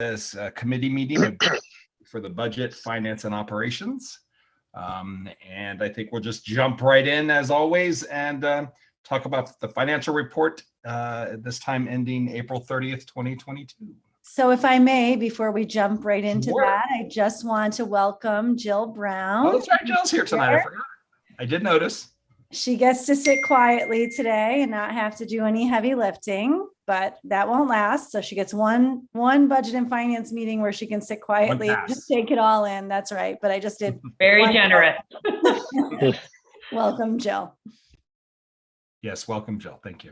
this committee meeting for the budget, finance, and operations. And I think we'll just jump right in as always and talk about the financial report this time ending April 30th, 2022. So if I may, before we jump right into Sure. that, I just want to welcome Jill Brown. Oh, that's right. Jill's here tonight. I forgot. I did notice. She gets to sit quietly today and not have to do any heavy lifting, but that won't last. So she gets one budget and finance meeting where she can sit quietly and just take it all in. That's right. But I just did. Very generous. Welcome, Jill. Yes, welcome, Jill. Thank you.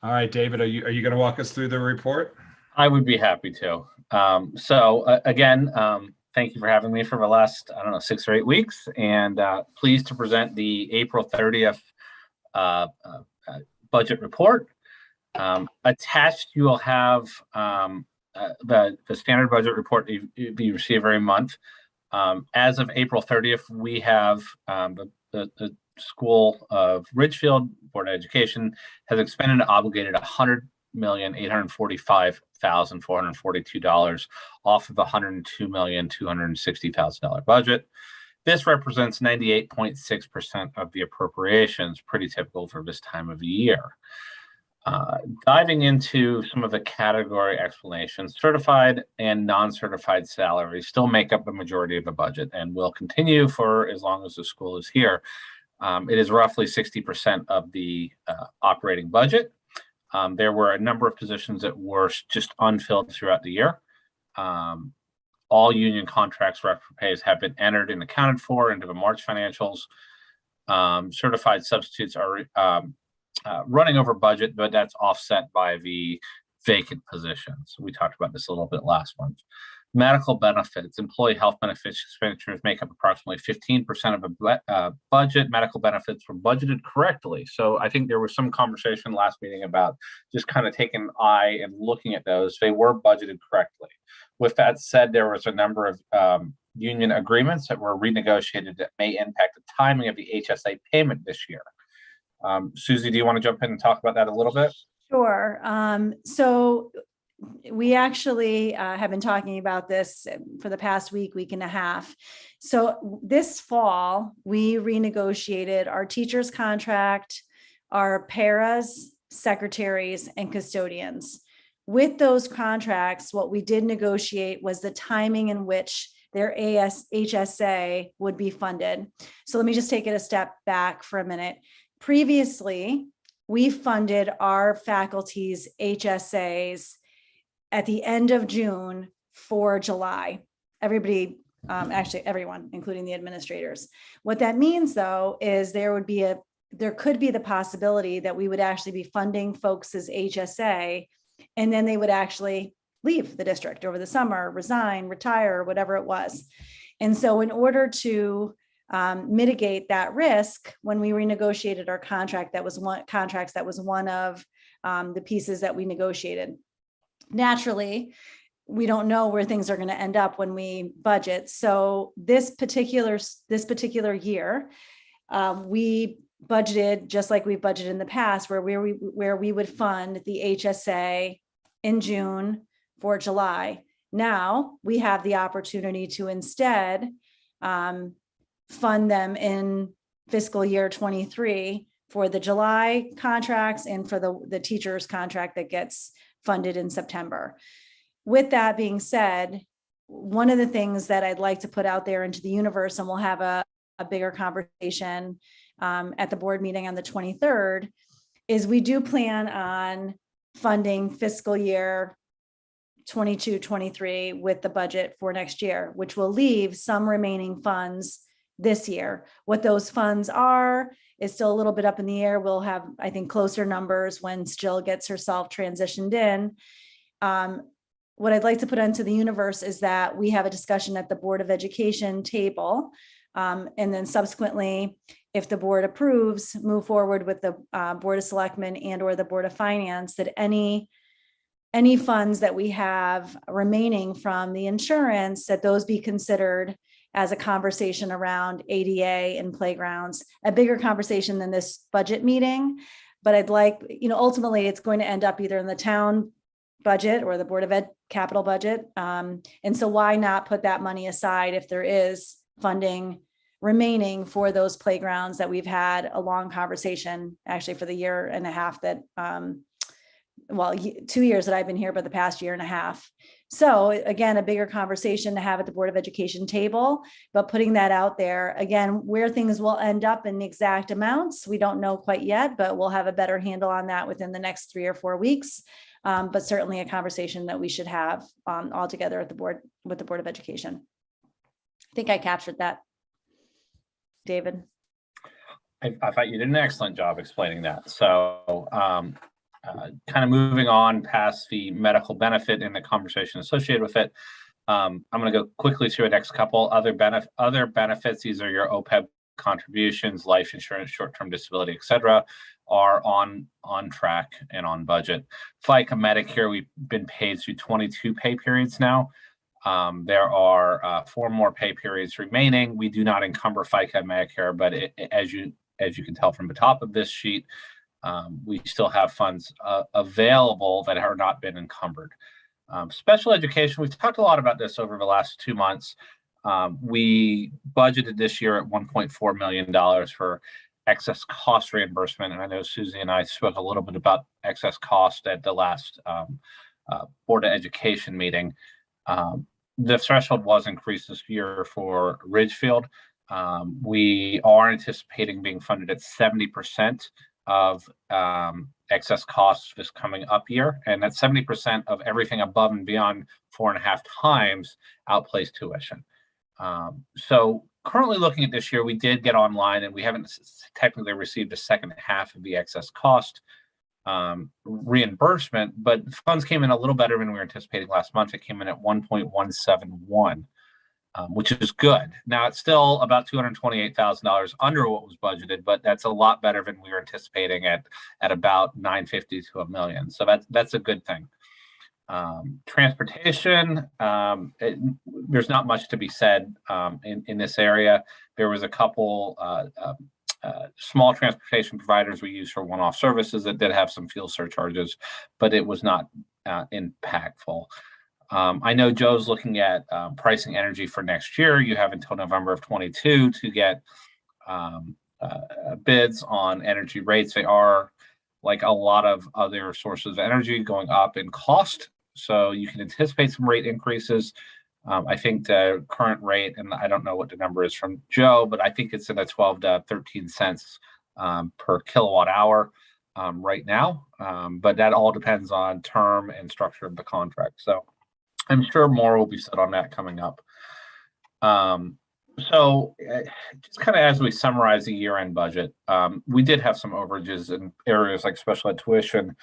All right, David, are you going to walk us through the report? I would be happy to. Again, thank you for having me for the last, 6 or 8 weeks, and pleased to present the April 30th budget report. Attached, you will have the standard budget report you receive every month. As of April 30th, we have the School of Ridgefield Board of Education has expended and obligated $100,845,442 off of the $102,260,000 budget. This represents 98.6% of the appropriations, pretty typical for this time of the year. Diving into some of the category explanations, certified and non-certified salaries still make up the majority of the budget and will continue for as long as the school is here. It is roughly 60% of the operating budget. There were a number of positions that were just unfilled throughout the year. All union contracts for pays have been entered and accounted for into the March financials. Certified substitutes are running over budget, but that's offset by the vacant positions. We talked about this a little bit last month. Medical benefits, employee health benefits expenditures make up approximately 15% of the budget. Medical benefits were budgeted correctly. So I think there was some conversation last meeting about just kind of taking an eye and looking at those. They were budgeted correctly. With that said, there was a number of union agreements that were renegotiated that may impact the timing of the HSA payment this year. Susie, do you want to jump in and talk about that a little bit? Sure. So we actually have been talking about this for the past week and a half. So this fall, we renegotiated our teachers' contract, our paras, secretaries, and custodians. With those contracts, what we did negotiate was the timing in which their HSA would be funded. So let me just take it a step back for a minute. Previously, we funded our faculty's HSAs at the end of June for July. Everybody, actually everyone, including the administrators. What that means though, is there could be the possibility that we would actually be funding folks' HSA, and then they would actually leave the district over the summer, resign, retire, whatever it was. And so in order to mitigate that risk, when we renegotiated our contract, that was one of the pieces that we negotiated. Naturally, we don't know where things are going to end up when we budget. So this particular year, we budgeted just like we budgeted in the past, where we would fund the HSA in June for July. Now we have the opportunity to instead fund them in fiscal year 23 for the July contracts and for the teacher's contract that gets funded in September. With that being said, one of the things that I'd like to put out there into the universe, and we'll have a bigger conversation at the board meeting on the 23rd, is we do plan on funding fiscal year 22-23 with the budget for next year, which will leave some remaining funds this year. What those funds are is still a little bit up in the air. We'll have, I think, closer numbers when Jill gets herself transitioned in. What I'd like to put into the universe is that we have a discussion at the Board of Education table, and then subsequently, if the board approves, move forward with the Board of Selectmen and or the Board of Finance, that any funds that we have remaining from the insurance, that those be considered as a conversation around ADA and playgrounds, a bigger conversation than this budget meeting. But I'd like, ultimately it's going to end up either in the town budget or the Board of Ed capital budget. And so why not put that money aside if there is funding remaining for those playgrounds that we've had a long conversation, actually for the year and a half that, 2 years that I've been here, but the past year and a half. So again, a bigger conversation to have at the Board of Education table, but putting that out there again, where things will end up in the exact amounts, we don't know quite yet, but we'll have a better handle on that within the next 3 or 4 weeks. But certainly a conversation that we should have all together at the board with the Board of Education. I think I captured that, David. I thought you did an excellent job explaining that. So kind of moving on past the medical benefit and the conversation associated with it, I'm going to go quickly through the next couple other benefits. These are your OPEB contributions, life insurance, short-term disability, etc., are on track and on budget. FICA Medicare, we've been paid through 22 pay periods now. There are 4 more pay periods remaining. We do not encumber FICA Medicare, but as you can tell from the top of this sheet, we still have funds available that have not been encumbered. Special education, we've talked a lot about this over the last 2 months. We budgeted this year at $1.4 million for excess cost reimbursement. And I know Susie and I spoke a little bit about excess cost at the last Board of Education meeting. The threshold was increased this year for Ridgefield. We are anticipating being funded at 70% of excess costs this coming up year, and that 70% of everything above and beyond 4.5 times outplays tuition. So currently looking at this year, we did get online and we haven't technically received the second half of the excess cost reimbursement, but funds came in a little better than we were anticipating last month. It came in at 1.171, which is good. Now it's still about $228,000 under what was budgeted, but that's a lot better than we were anticipating at about $950,000 to $1 million. So that's a good thing. Transportation, there's not much to be said in this area. There was a couple small transportation providers we use for one-off services that did have some fuel surcharges, but it was not impactful. I know Joe's looking at pricing energy for next year. You have until November of 22 to get bids on energy rates. They are, like a lot of other sources of energy, going up in cost. So you can anticipate some rate increases. I think the current rate, and I don't know what the number is from Joe, but I think it's in the 12 to 13 cents per kilowatt hour right now. But that all depends on term and structure of the contract. So I'm sure more will be said on that coming up. So just kind of as we summarize the year-end budget, we did have some overages in areas like special ed tuition,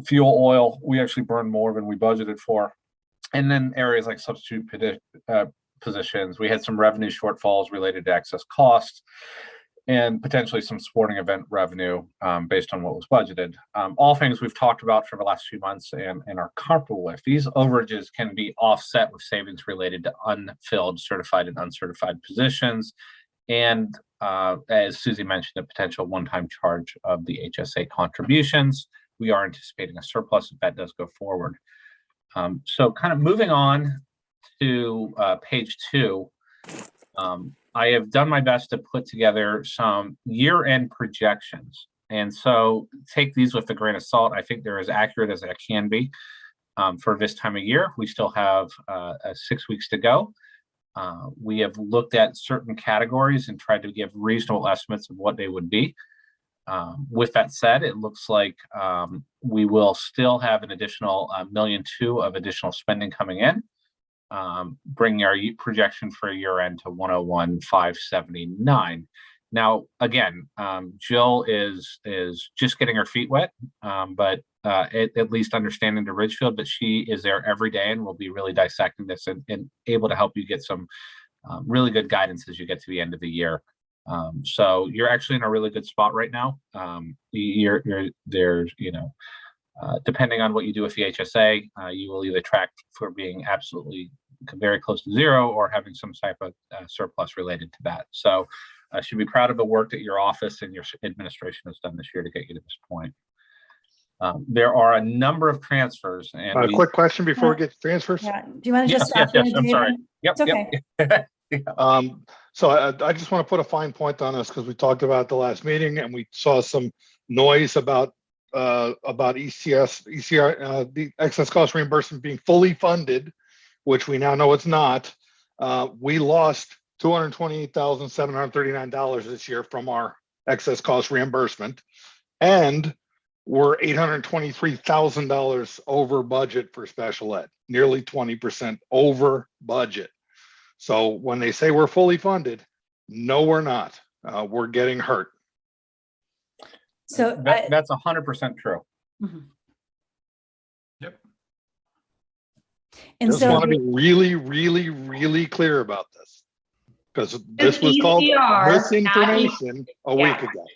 fuel oil. We actually burned more than we budgeted for. And then areas like substitute positions, we had some revenue shortfalls related to excess costs and potentially some sporting event revenue based on what was budgeted. All things we've talked about for the last few months and are comfortable with. These overages can be offset with savings related to unfilled certified and uncertified positions. And as Susie mentioned, a potential one-time charge of the HSA contributions. We are anticipating a surplus if that does go forward. So kind of moving on to page 2, I have done my best to put together some year-end projections. And so take these with a grain of salt. I think they're as accurate as I can be for this time of year. We still have 6 weeks to go. We have looked at certain categories and tried to give reasonable estimates of what they would be. With that said, it looks like we will still have an additional $1.2 million of additional spending coming in, bringing our projection for a year end to $101,579. Now, again, Jill is just getting her feet wet, but at least understanding the Ridgefield, but she is there every day and will be really dissecting this and able to help you get some really good guidance as you get to the end of the year. So you're actually in a really good spot right now. There's, depending on what you do with the HSA, you will either track for being absolutely very close to zero or having some type of surplus related to that. So I should be proud of the work that your office and your administration has done this year to get you to this point. There are a number of transfers, and A quick question before we get to transfers. Yeah. Do you want to yes, just stop yes, there, yes. I'm David? sorry. Yep. It's okay. Yep. So I just want to put a fine point on this because we talked about the last meeting and we saw some noise about ECR, the excess cost reimbursement being fully funded, which we now know it's not. We lost $228,739 this year from our excess cost reimbursement, and we're $823,000 over budget for special ed, nearly 20% over budget. So when they say we're fully funded, no, we're not. We're getting hurt. So That's 100% true. Mhm. Yep. And Just so want to be really, really, really clear about this, because this It's was called ECR, misinformation a yeah. week ago.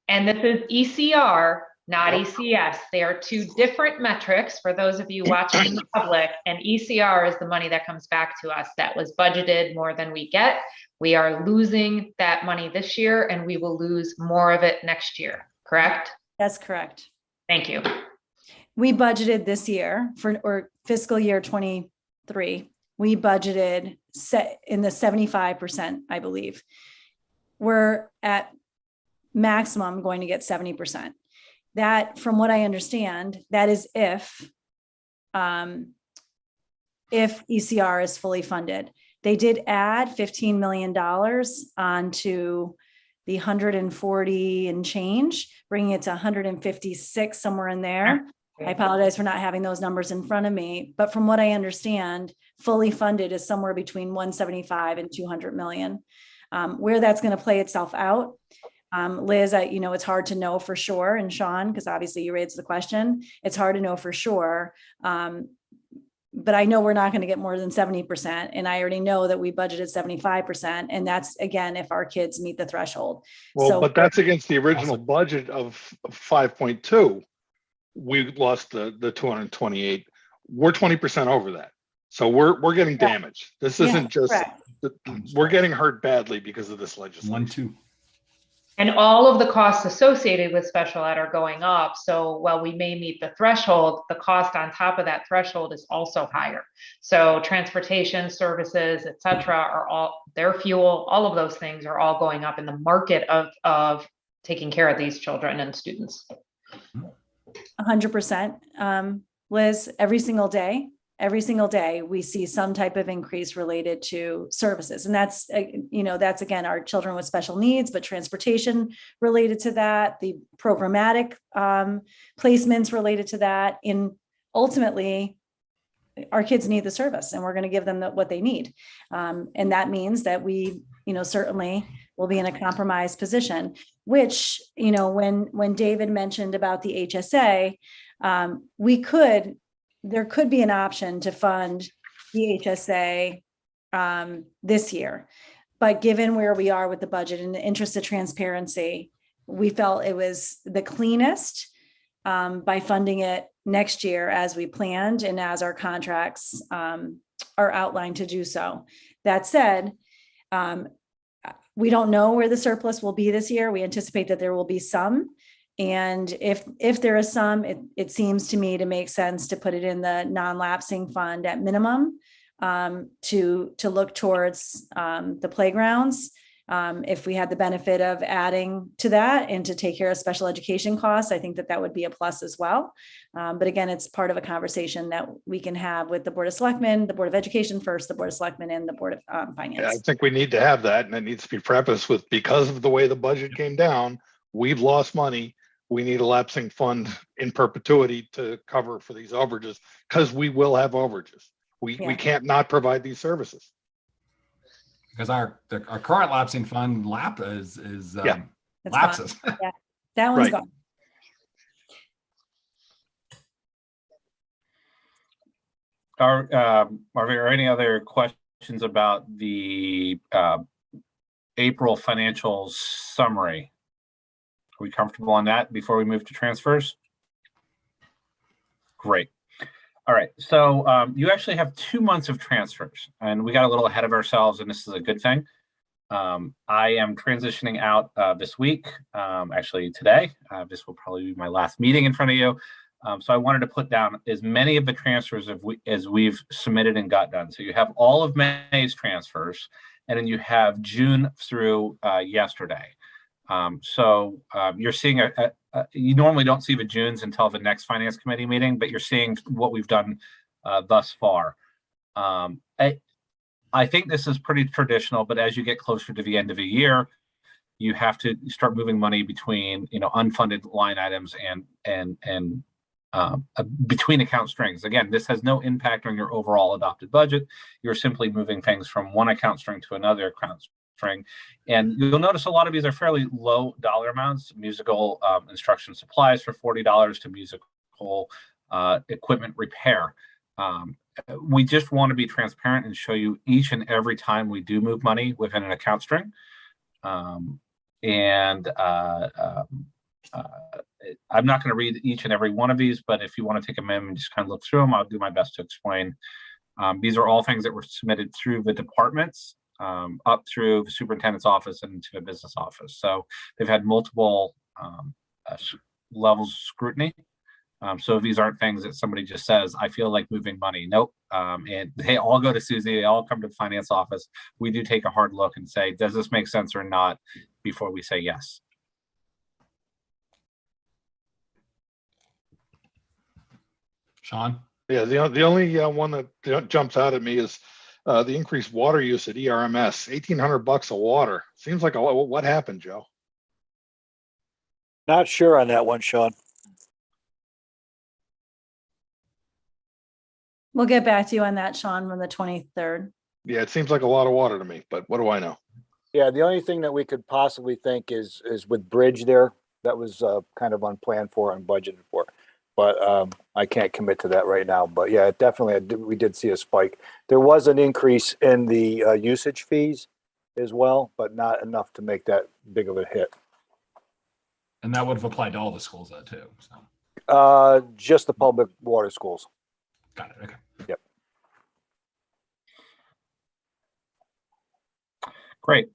And this is ECR, not ECS. They are two different metrics for those of you watching in the public. And ECR is the money that comes back to us that was budgeted more than we get. We are losing that money this year, and we will lose more of it next year, correct? that's correct. Thank you. We budgeted this year or fiscal year 23, we budgeted set in the 75%, I believe. We're at maximum going to get 70%. That, from what I understand, that is if ECR is fully funded. They did add $15 million onto the 140 and change, bringing it to 156, somewhere in there. I apologize for not having those numbers in front of me, but from what I understand, fully funded is somewhere between 175 and 200 million. Where that's going to play itself out, Liz, it's hard to know for sure, and Sean, because obviously you raised the question, it's hard to know for sure. But I know we're not going to get more than 70%. And I already know that we budgeted 75%. And that's, again, if our kids meet the threshold. Well, So- but that's against the original budget of 5.2. We lost the 228. We're 20% over that. So we're getting damaged. This isn't just, correct. we're getting hurt badly because of this legislation. 1, 2. And all of the costs associated with special ed are going up. So while we may meet the threshold, the cost on top of that threshold is also higher. So transportation services, et cetera, are all, their fuel, all of those things are all going up in the market of taking care of these children and students. 100%. Liz, every single day, we see some type of increase related to services. And that's, that's again, our children with special needs, but transportation related to that, the programmatic placements related to that. And ultimately, our kids need the service and we're going to give them what they need. And that means that we, certainly will be in a compromised position, which, when David mentioned about the HSA, there could be an option to fund the HSA this year. But given where we are with the budget and the interest of transparency, we felt it was the cleanest by funding it next year as we planned and as our contracts are outlined to do so. That said, we don't know where the surplus will be this year. We anticipate that there will be some. And if there is some, it seems to me to make sense to put it in the non-lapsing fund at minimum to look towards the playgrounds. If we had the benefit of adding to that and to take care of special education costs, I think that would be a plus as well. But again, it's part of a conversation that we can have with the Board of Selectmen, the Board of Education first, the Board of Selectmen, and the Board of Finance. Yeah, I think we need to have that, and it needs to be prefaced with, because of the way the budget came down, we've lost money. We need a lapsing fund in perpetuity to cover for these overages, because we will have overages. We can't not provide these services. Because our current lapsing fund That's lapses. gone. Yeah, that one's Right. gone. Are there any other questions about the April financials summary? Are we comfortable on that before we move to transfers? Great. All right, so you actually have 2 months of transfers, and we got a little ahead of ourselves, and this is a good thing. I am transitioning out this week, actually today. This will probably be my last meeting in front of you. So I wanted to put down as many of the transfers as we've submitted and got done. So you have all of May's transfers, and then you have June through yesterday. You're seeing you normally don't see the Junes until the next Finance Committee meeting, but you're seeing what we've done thus far. I think this is pretty traditional, but as you get closer to the end of the year, you have to start moving money between, unfunded line items and between account strings. Again, this has no impact on your overall adopted budget. You're simply moving things from one account string to another account string. And you'll notice a lot of these are fairly low dollar amounts. Musical instruction supplies for $40 to musical equipment repair. We just want to be transparent and show you each and every time we do move money within an account string. I'm not going to read each and every one of these, but if you want to take a minute and just kind of look through them, I'll do my best to explain. These are all things that were submitted through the departments, up through the superintendent's office and to the business office. So they've had multiple levels of scrutiny. So these aren't things that somebody just says, I feel like moving money. Nope. And they all go to Susie. They all come to the finance office. We do take a hard look and say, does this make sense or not before we say yes. Sean? Yeah, the only one that jumps out at me is the increased water use at ERMS, $1,800 of water. Seems like what happened, Joe? Not sure on that one, Sean. We'll get back to you on that, Sean, on the 23rd. Yeah, it seems like a lot of water to me, but what do I know? Yeah, the only thing that we could possibly think is with bridge there. That was kind of unplanned for and budgeted for. But I can't commit to that right now. But yeah, definitely we did see a spike. There was an increase in the usage fees as well, but not enough to make that big of a hit. And that would have applied to all the schools though too. So. Just the public water schools. Got it. Okay. Yep. Great.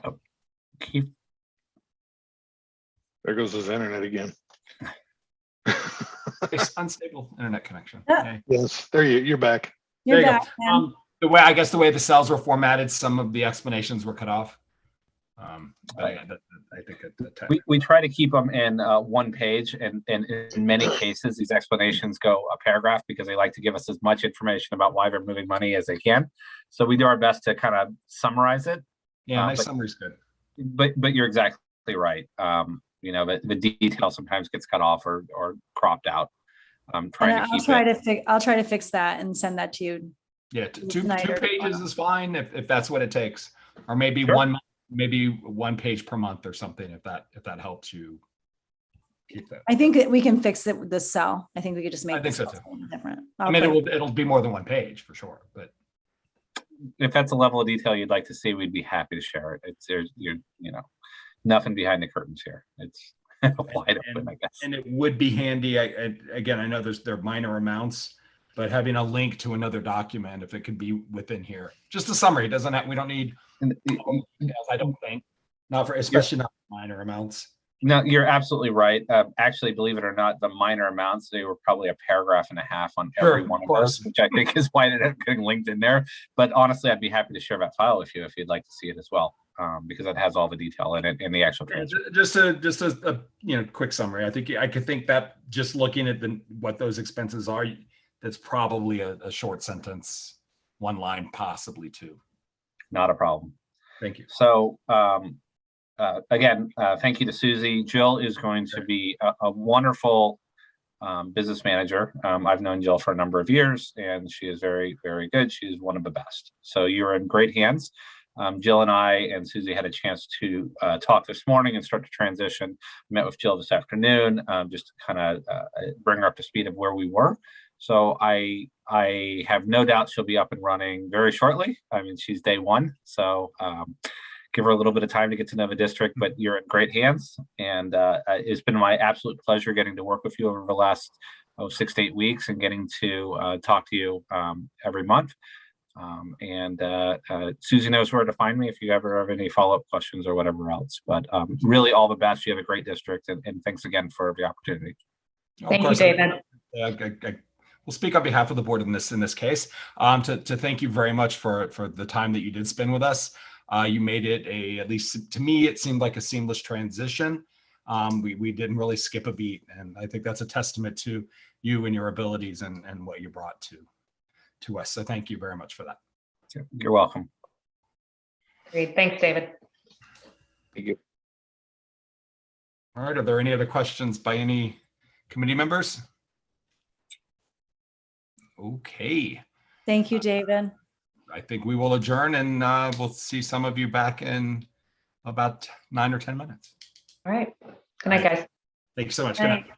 Oh, Keith. There goes his internet again. It's unstable internet connection. Yeah. Okay. Yes, you're back. You're There you back, go. Ken. The way the cells were formatted, some of the explanations were cut off. But yeah, I think We try to keep them in one page, and in many cases, these explanations go a paragraph because they like to give us as much information about why they're moving money as they can. So we do our best to kind of summarize it. yeah, nice summary's good. But you're exactly right. The detail sometimes gets cut off or cropped out. I'll try to fix that and send that to you. Yeah, two Tonight or pages tomorrow. is fine if that's what it takes, or maybe Sure. one page per month or something if that helps you keep that. I think that we can fix it with the cell. I think we could just make I think the so cell too. different. I mean, it'll be more than one page for sure, but If that's a level of detail you'd like to see, we'd be happy to share it. You're nothing behind the curtains here. It's wide open, I guess. and it would be handy. Again, I know they're minor amounts, but having a link to another document, if it could be within here, just a summary. We don't need details, I don't think, especially not minor amounts. No, you're absolutely right. Actually, believe it or not, the minor amounts, they were probably a paragraph and a half on every one of those, which I think is why it ended up getting linked in there. But honestly, I'd be happy to share that file with you if you'd like to see it as well, because it has all the detail in it in the actual transcript. Just a quick summary. I could think that just looking at what those expenses are, that's probably a short sentence, one line, possibly two. Not a problem. Thank you. So again, thank you to Susie. Jill is going to be a wonderful business manager. I've known Jill for a number of years, and she is very, very good. She's one of the best. So you're in great hands. Jill and I and Susie had a chance to talk this morning and start to transition. Met with Jill this afternoon, just to kind of bring her up to speed of where we were. So I have no doubt she'll be up and running very shortly. I mean, she's day one, so give her a little bit of time to get to know the district, but you're in great hands. And it's been my absolute pleasure getting to work with you over the last 6 to 8 weeks and getting to talk to you every month. Susie knows where to find me if you ever have any follow-up questions or whatever else. But really, all the best. You have a great district, and thanks again for the opportunity. Thank you, David. We'll speak on behalf of the board in this case. To thank you very much for the time that you did spend with us. You made it at least to me, it seemed like a seamless transition. We didn't really skip a beat, and I think that's a testament to you and your abilities and what you brought to us. So thank you very much for that. You're welcome. Great. Thanks, David. Thank you. All right. Are there any other questions by any committee members? Okay. Thank you, David. I think we will adjourn, and we'll see some of you back in about 9 or 10 minutes. All right. Good night, guys. Thank you so much. Good Good night. night.